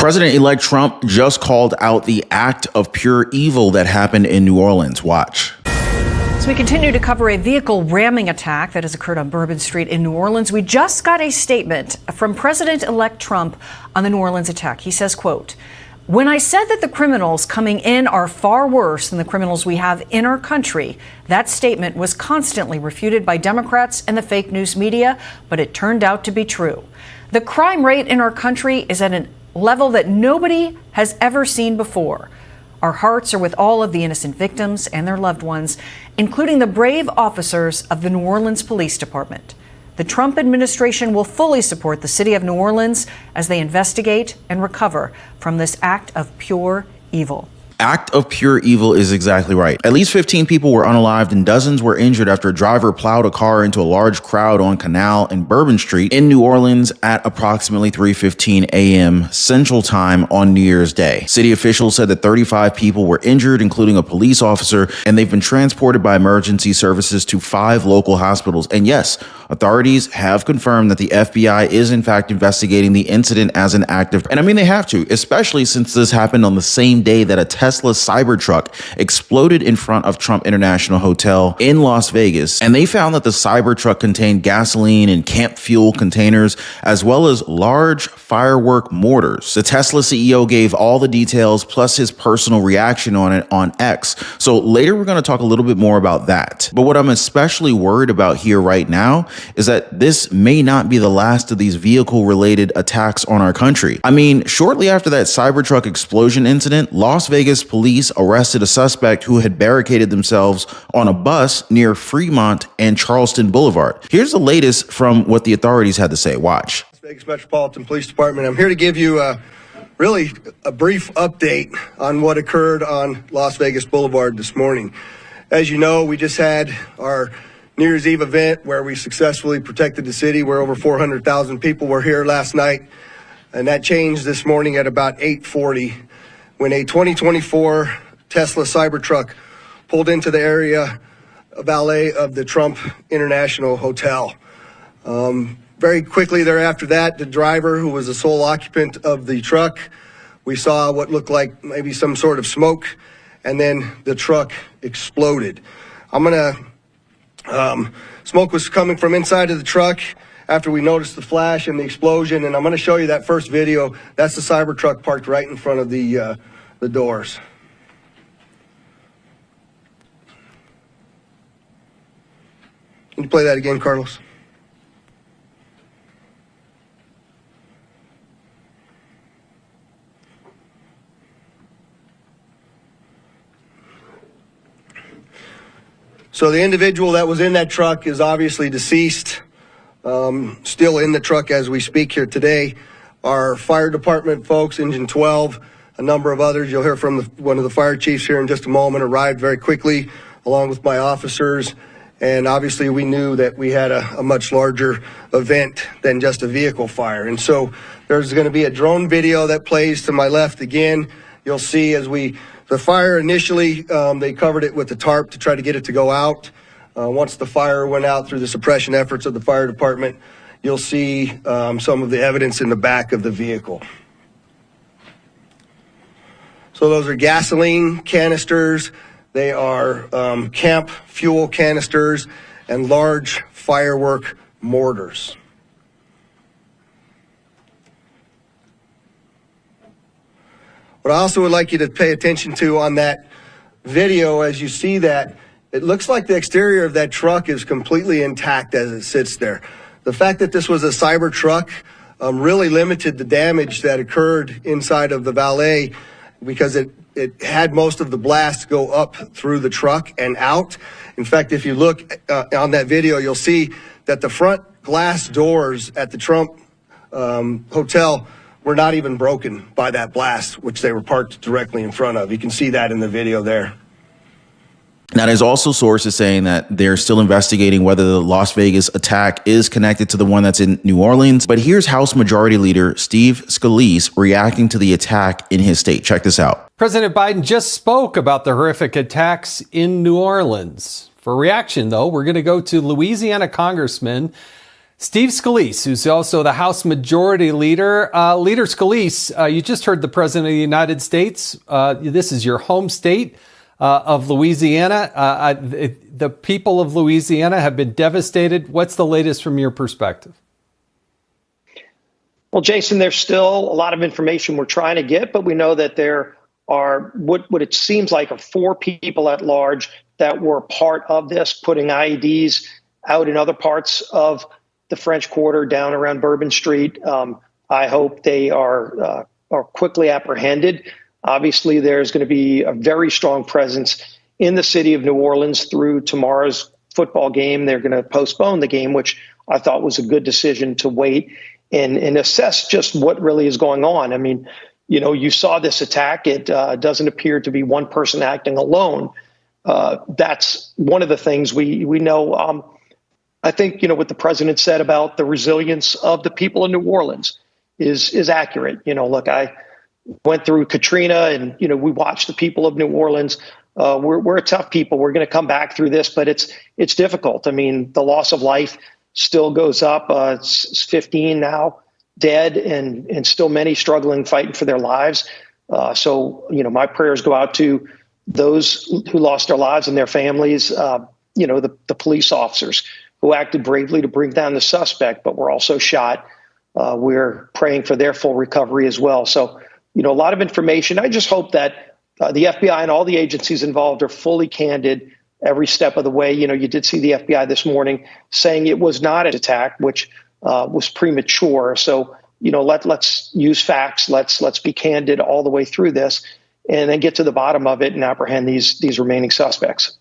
President-elect Trump just called out the act of pure evil that happened in New Orleans. Watch. As we continue to cover a vehicle ramming attack that has occurred on Bourbon Street in New Orleans, we just got a statement from President-elect Trump on the New Orleans attack. He says, quote, "When I said that the criminals coming in are far worse than the criminals we have in our country, that statement was constantly refuted by Democrats and the fake news media, but it turned out to be true. The crime rate in our country is at a level that nobody has ever seen before. Our hearts are with all of the innocent victims and their loved ones, including the brave officers of the New Orleans Police Department. The Trump administration will fully support the city of New Orleans as they investigate and recover from this act of pure evil." Act of pure evil is exactly right. At least 15 people were unalived and dozens were injured after a driver plowed a car into a large crowd on Canal and Bourbon Street in New Orleans at approximately 3:15 a.m. Central Time on New Year's Day. City officials said that 35 people were injured, including a police officer, and they've been transported by emergency services to 5 local hospitals. And yes, authorities have confirmed that the FBI is in fact investigating the incident as an act of, and I mean they have to, especially since this happened on the same day that a Tesla Cybertruck exploded in front of Trump International Hotel in Las Vegas. And they found that the Cybertruck contained gasoline and camp fuel containers, as well as large firework mortars. The Tesla CEO gave all the details plus his personal reaction on it on X. So later we're going to talk a little bit more about that. But what I'm especially worried about here right now is that this may not be the last of these vehicle-related attacks on our country. I mean, shortly after that Cybertruck explosion incident, Las Vegas police arrested a suspect who had barricaded themselves on a bus near Fremont and Charleston Boulevard. Here's the latest from what the authorities had to say. Watch. Las Vegas Metropolitan Police Department. I'm here to give you really a brief update on what occurred on Las Vegas Boulevard this morning. As you know, we just had our New Year's Eve event where we successfully protected the city, where over 400,000 people were here last night. And that changed this morning at about 8:40 when a 2024 Tesla Cybertruck pulled into the area valet of the Trump International Hotel. Very quickly thereafter that, the driver, who was the sole occupant of the truck, we saw what looked like maybe some sort of smoke, and then the truck exploded. Smoke was coming from inside of the truck after we noticed the flash and the explosion, and I'm going to show you that first video. That's the Cybertruck parked right in front of the doors. Can you play that again, Carlos? So the individual that was in that truck is obviously deceased, still in the truck as we speak here today. Our fire department folks, Engine 12, a number of others, you'll hear from one of the fire chiefs here in just a moment, arrived very quickly along with my officers. And obviously we knew that we had a much larger event than just a vehicle fire. And so there's going to be a drone video that plays to my left again. You'll see as the fire initially, they covered it with the tarp to try to get it to go out. Once the fire went out through the suppression efforts of the fire department, you'll see some of the evidence in the back of the vehicle. So those are gasoline canisters. They are camp fuel canisters and large firework mortars. What I also would like you to pay attention to on that video, as you see that, it looks like the exterior of that truck is completely intact as it sits there. The fact that this was a Cybertruck really limited the damage that occurred inside of the valet, because it had most of the blast go up through the truck and out. In fact, if you look on that video, you'll see that the front glass doors at the Trump Hotel were not even broken by that blast, which they were parked directly in front of. You can see that in the video there. Now, there's also sources saying that they're still investigating whether the Las Vegas attack is connected to the one that's in New Orleans. But here's House Majority Leader Steve Scalise reacting to the attack in his state. Check this out. President Biden just spoke about the horrific attacks in New Orleans. For reaction, though, we're going to go to Louisiana Congressman Steve Scalise, who's also the House Majority Leader. Leader Scalise, you just heard the President of the United States. This is your home state of Louisiana. The people of Louisiana have been devastated. What's the latest from your perspective? Well, Jason, there's still a lot of information we're trying to get, but we know that there are what it seems like are 4 people at large that were part of this, putting IEDs out in other parts of the French Quarter, down around Bourbon Street. I hope they are quickly apprehended. Obviously, there's going to be a very strong presence in the city of New Orleans through tomorrow's football game. They're going to postpone the game, which I thought was a good decision to wait and assess just what really is going on. I mean, you know, you saw this attack. It doesn't appear to be one person acting alone. That's one of the things we know. I think, you know, what the president said about the resilience of the people in New Orleans is accurate. You know, look, I went through Katrina and, you know, we watched the people of New Orleans. We're a tough people. We're going to come back through this, but it's difficult. I mean, the loss of life still goes up. It's 15 now dead and still many struggling, fighting for their lives. So, you know, my prayers go out to those who lost their lives and their families, you know, the police officers who acted bravely to bring down the suspect, but were also shot. We're praying for their full recovery as well. So, you know, a lot of information. I just hope that the FBI and all the agencies involved are fully candid every step of the way. You know, you did see the FBI this morning saying it was not an attack, which was premature. So, you know, let's use facts. Let's be candid all the way through this, and then get to the bottom of it and apprehend these remaining suspects.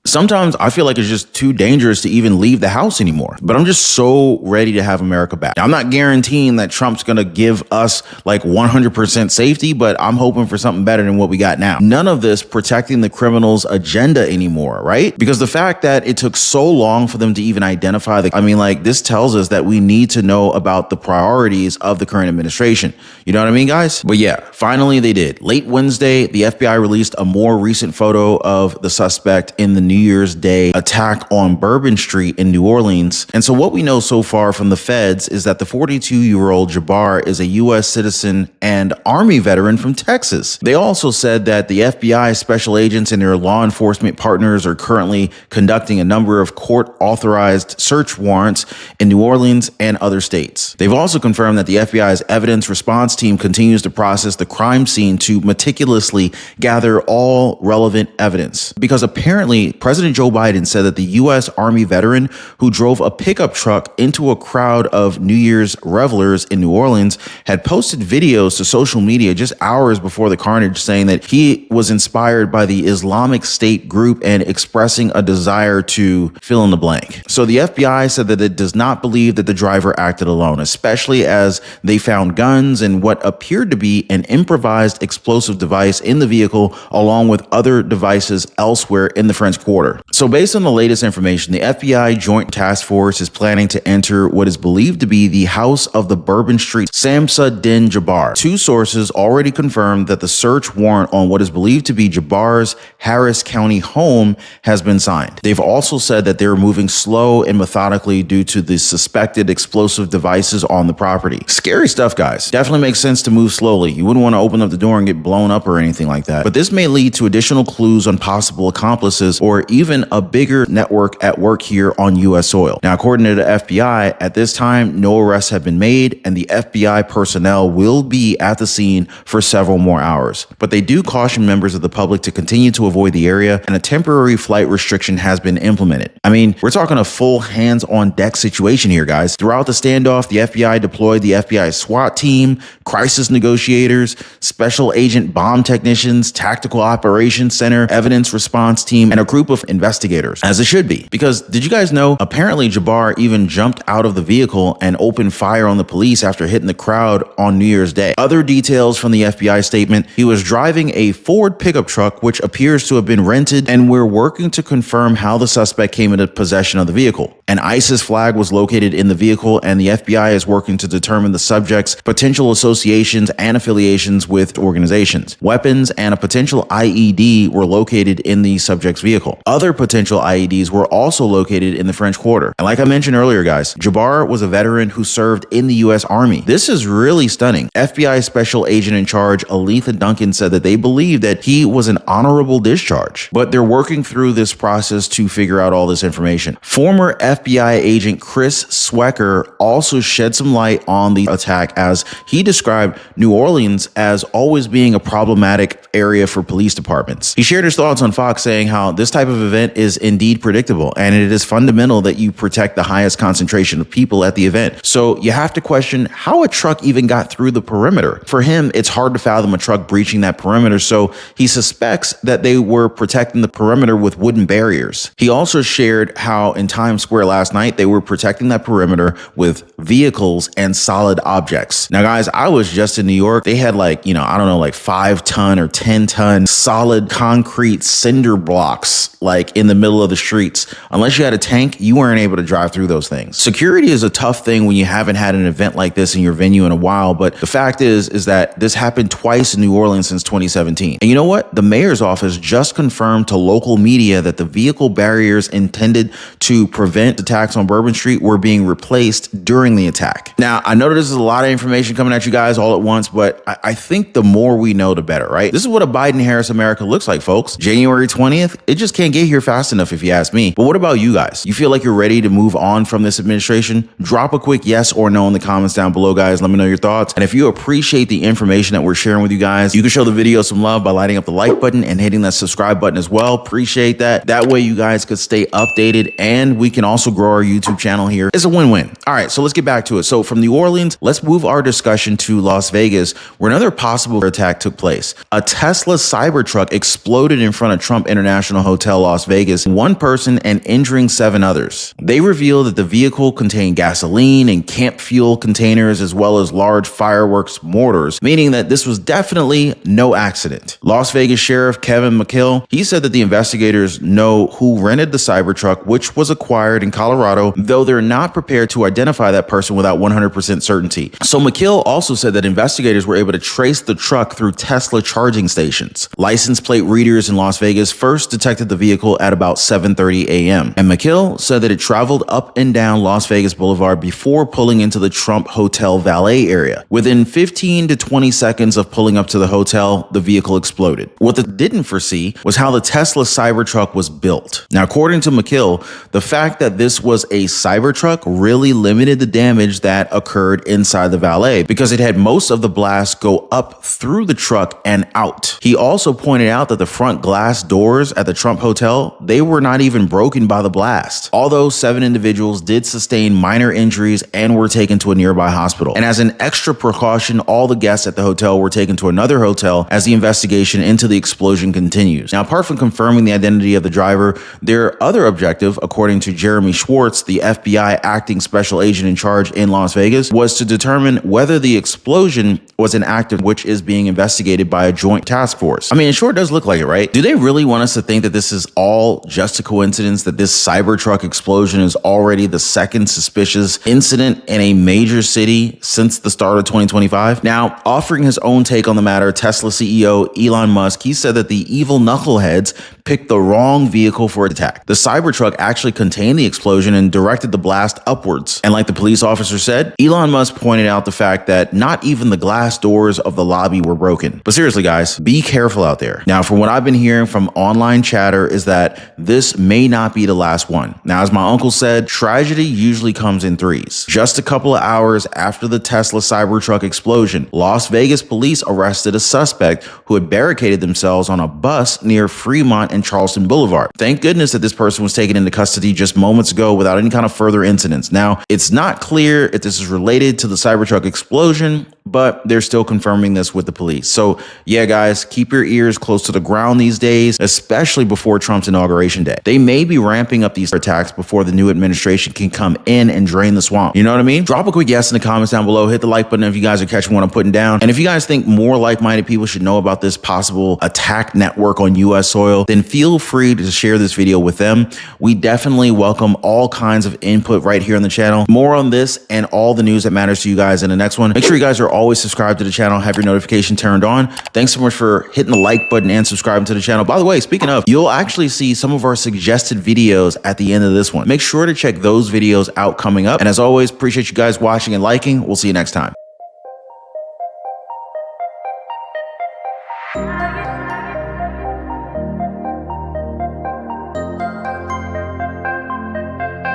Sometimes I feel like it's just too dangerous to even leave the house anymore. But I'm just so ready to have America back. Now, I'm not guaranteeing that Trump's going to give us like 100% safety, but I'm hoping for something better than what we got now. None of this protecting the criminals' agenda anymore, right? Because the fact that it took so long for them to even identify this tells us that we need to know about the priorities of the current administration. You know what I mean, guys? But yeah, finally they did. Late Wednesday, the FBI released a more recent photo of the suspect in the New Year's Day attack on Bourbon Street in New Orleans. And so what we know so far from the feds is that the 42-year-old Jabbar is a U.S. citizen and Army veteran from Texas. They also said that the FBI special agents and their law enforcement partners are currently conducting a number of court-authorized search warrants in New Orleans and other states. They've also confirmed that the FBI's evidence response team continues to process the crime scene to meticulously gather all relevant evidence. Because apparently, President Joe Biden said that the U.S. Army veteran who drove a pickup truck into a crowd of New Year's revelers in New Orleans had posted videos to social media just hours before the carnage, saying that he was inspired by the Islamic State group and expressing a desire to fill in the blank. So the FBI said that it does not believe that the driver acted alone, especially as they found guns and what appeared to be an improvised explosive device in the vehicle, along with other devices elsewhere in the French Quarter. So based on the latest information, the FBI Joint Task Force is planning to enter what is believed to be the house of the Bourbon Street Samsa Din Jabbar. 2 sources already confirmed that the search warrant on what is believed to be Jabbar's Harris County home has been signed. They've also said that they're moving slow and methodically due to the suspected explosive devices on the property. Scary stuff, guys. Definitely makes sense to move slowly. You wouldn't want to open up the door and get blown up or anything like that. But this may lead to additional clues on possible accomplices or even a bigger network at work here on U.S. soil. Now, according to the FBI, at this time, no arrests have been made, and the FBI personnel will be at the scene for several more hours. But they do caution members of the public to continue to avoid the area, and a temporary flight restriction has been implemented. I mean, we're talking a full hands-on-deck situation here, guys. Throughout the standoff, the FBI deployed the FBI SWAT team, crisis negotiators, special agent bomb technicians, tactical operations center, evidence response team, and a group of investigators, as it should be. Because did you guys know, apparently Jabbar even jumped out of the vehicle and opened fire on the police after hitting the crowd on New Year's Day. Other details from the FBI statement: he was driving a Ford pickup truck, which appears to have been rented, and we're working to confirm how the suspect came into possession of the vehicle. An ISIS flag was located in the vehicle, and the FBI is working to determine the subject's potential associations and affiliations with organizations. Weapons and a potential IED were located in the subject's vehicle. vehicle. Other potential IEDs were also located in the French Quarter. And like I mentioned earlier, guys, Jabbar was a veteran who served in the U.S. Army. This is really stunning. FBI Special Agent in Charge Aletha Duncan said that they believe that he was an honorable discharge, but they're working through this process to figure out all this information. Former FBI agent Chris Swecker also shed some light on the attack as he described New Orleans as always being a problematic area for police departments. He shared his thoughts on Fox, saying how this type of event is indeed predictable and it is fundamental that you protect the highest concentration of people at the event. So you have to question how a truck even got through the perimeter. For him, it's hard to fathom a truck breaching that perimeter, so he suspects that they were protecting the perimeter with wooden barriers. He also shared how in Times Square last night, they were protecting that perimeter with vehicles and solid objects. Now, guys, I was just in New York. They had like 5-ton or 10-ton solid concrete cinder blocks like in the middle of the streets. Unless you had a tank, you weren't able to drive through those things. Security is a tough thing when you haven't had an event like this in your venue in a while, but the fact is that this happened twice in New Orleans since 2017. And you know what? The mayor's office just confirmed to local media that the vehicle barriers intended to prevent attacks on Bourbon Street were being replaced during the attack. Now, I know this is a lot of information coming at you guys all at once, but I think the more we know, the better, right? This is what a Biden-Harris America looks like, folks. January 20th, it just can't get here fast enough if you ask me. But what about you guys? You feel like you're ready to move on from this administration? Drop a quick yes or no in the comments down below, guys. Let me know your thoughts. And if you appreciate the information that we're sharing with you guys, you can show the video some love by lighting up the like button and hitting that subscribe button as well. Appreciate that. That way you guys could stay updated and we can also grow our YouTube channel here. It's a win-win. All right, so let's get back to it. So from New Orleans, let's move our discussion to Las Vegas, where another possible attack took place. A Tesla Cybertruck exploded in front of Trump International Hotel, Las Vegas, one person and injuring 7 others. They revealed that the vehicle contained gasoline and camp fuel containers as well as large fireworks mortars, meaning that this was definitely no accident. Las Vegas Sheriff Kevin McKill, he said that the investigators know who rented the Cybertruck, which was acquired in Colorado, though they're not prepared to identify that person without 100% certainty. So McKill also said that investigators were able to trace the truck through Tesla charging stations. License plate readers in Las Vegas first detected the vehicle at about 7:30 a.m. And McKill said that it traveled up and down Las Vegas Boulevard before pulling into the Trump Hotel valet area. Within 15 to 20 seconds of pulling up to the hotel, the vehicle exploded. What they didn't foresee was how the Tesla Cybertruck was built. Now, according to McKill, the fact that this was a Cybertruck really limited the damage that occurred inside the valet because it had most of the blast go up through the truck and out. He also pointed out that the front glass doors at the Trump Hotel, they were not even broken by the blast. Although 7 individuals did sustain minor injuries and were taken to a nearby hospital. And as an extra precaution, all the guests at the hotel were taken to another hotel as the investigation into the explosion continues. Now, apart from confirming the identity of the driver, their other objective, according to Jeremy Schwartz, the FBI acting special agent in charge in Las Vegas, was to determine whether the explosion was an act of which is being investigated by a joint task force. I mean, it sure does look like it, right? Do they really want us to think that this is all just a coincidence, that this Cybertruck explosion is already the second suspicious incident in a major city since the start of 2025? Now, offering his own take on the matter, Tesla CEO Elon Musk, he said that the evil knuckleheads picked the wrong vehicle for attack. The Cybertruck actually contained the explosion and directed the blast upwards. And like the police officer said, Elon Musk pointed out the fact that not even the glass doors of the lobby were broken. But seriously, guys, be careful out there. Now, from what I've been hearing from online chatter is that this may not be the last one. Now, as my uncle said, tragedy usually comes in threes. Just a couple of hours after the Tesla Cybertruck explosion, Las Vegas police arrested a suspect who had barricaded themselves on a bus near Fremont and Charleston Boulevard. Thank goodness that this person was taken into custody just moments ago without any kind of further incidents. Now, it's not clear if this is related to the Cybertruck explosion, but they're still confirming this with the police. So yeah, guys, keep your ears close to the ground these days, especially before Trump's inauguration day. They may be ramping up these attacks before the new administration can come in and drain the swamp. You know what I mean? Drop a quick yes in the comments down below. Hit the like button if you guys are catching what I'm putting down. And if you guys think more like-minded people should know about this possible attack network on US soil, then feel free to share this video with them. We definitely welcome all kinds of input right here on the channel. More on this and all the news that matters to you guys in the next one. Make sure you guys are always subscribe to the channel, have your notification turned on. Thanks so much for hitting the like button and subscribing to the channel. By the way, speaking of, you'll actually see some of our suggested videos at the end of this one. Make sure to check those videos out coming up. And as always, appreciate you guys watching and liking. We'll see you next time.